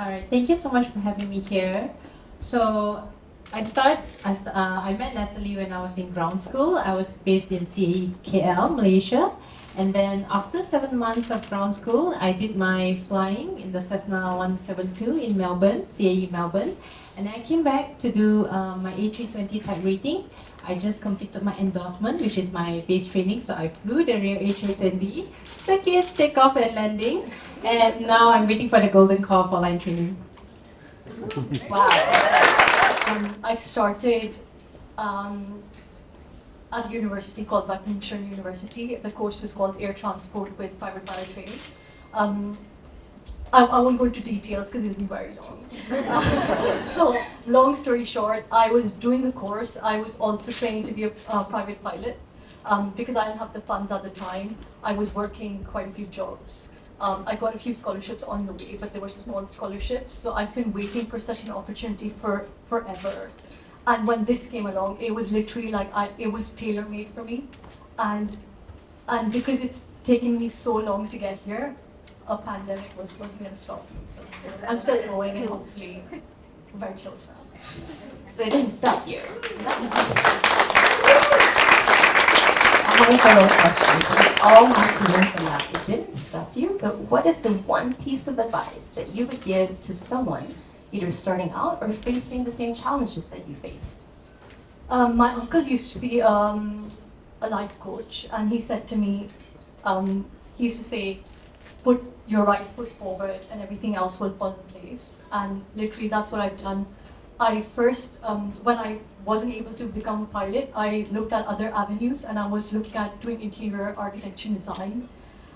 All right, thank you so much for having me here. So, I met Natalie when I was in ground school. I was based in CAE Malaysia. And then after 7 months of ground school, I did my flying in the Cessna 172 in Melbourne, CAE Melbourne. And I came back to do my A320 type rating. I just completed my endorsement, which is my base training. So I flew the real A320, took it, takeoff and landing. And now I'm waiting for the golden call for line training. Wow. I started at a university called Buckinghamshire University. The course was called Air Transport with Private Pilot Training. Um, I won't go into details because it'll be very long. So, long story short, I was doing the course. I was also trained to be a private pilot because I didn't have the funds at the time. I was working quite a few jobs. I got a few scholarships on the way, but they were small scholarships. So I've been waiting for such an opportunity for forever. And when this came along, it was literally like it was tailor made for me. And because it's taken me so long to get here, a pandemic wasn't going to stop me. So I'm still going and hopefully very close now. So it didn't stop you. I have a follow-up question. We all have to learn from that. It didn't stop you, but what is the one piece of advice that you would give to someone either starting out or facing the same challenges that you faced? My uncle used to be a life coach, and he said to me, he used to say, put your right foot forward and everything else will fall in place. And literally that's what I've done. I first, when I wasn't able to become a pilot, I looked at other avenues and I was looking at doing interior architecture and design.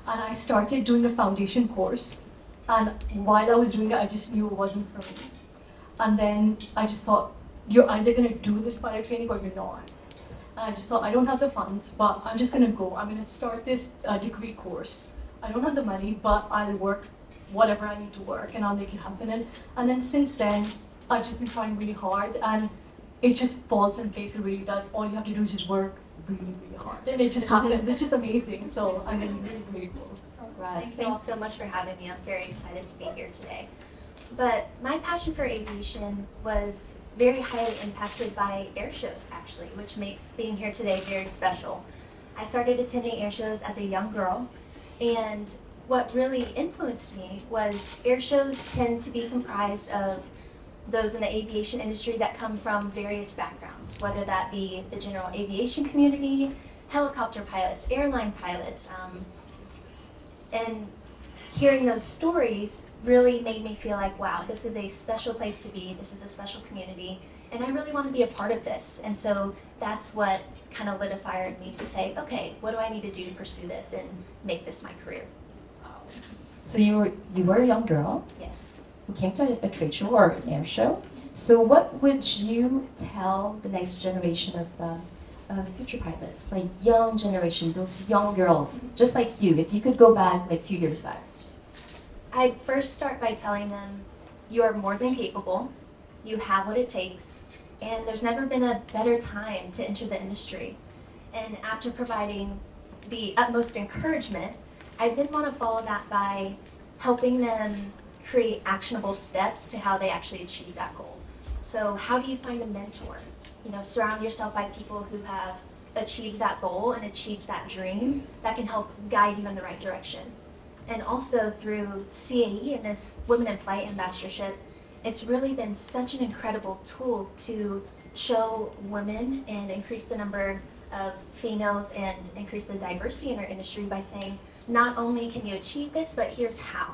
And I started doing a foundation course. And while I was doing it, I just knew it wasn't for me. And then I just thought, you're either going to do this pilot training or you're not. And I just thought, I don't have the funds, but I'm just going to go. I'm going to start this degree course. I don't have the money, but I'll work whatever I need to work and I'll make it happen. And then since then, I've just been trying really hard and it just falls in place, it really does. All you have to do is just work really, really hard and it just happens. It's just amazing. So I'm really, really grateful. Right. Thank you all so much for having me. I'm very excited to be here today. But my passion for aviation was very highly impacted by air shows, actually, which makes being here today very special. I started attending air shows as a young girl, and what really influenced me was air shows tend to be comprised of those in the aviation industry that come from various backgrounds, whether that be the general aviation community, helicopter pilots, airline pilots, and hearing those stories really made me feel like, wow, this is a special place to be, this is a special community, and I really want to be a part of this. And so that's what kind of lit a fire in me to say, okay, what do I need to do to pursue this and make this my career? So you were a young girl Yes. who came to a trade show or an air show. So what would you tell the next generation of future pilots, like young generation, those young girls, just like you, if you could go back like a few years back? I'd first start by telling them you are more than capable, you have what it takes, and there's never been a better time to enter the industry. And after providing the utmost encouragement, I then want to follow that by helping them create actionable steps to how they actually achieve that goal. So how do you find a mentor? You know, surround yourself by people who have achieved that goal and achieved that dream that can help guide you in the right direction. And also through CAE and this Women in Flight Ambassadorship, it's really been such an incredible tool to show women and increase the number of females and increase the diversity in our industry by saying, not only can you achieve this, but here's how.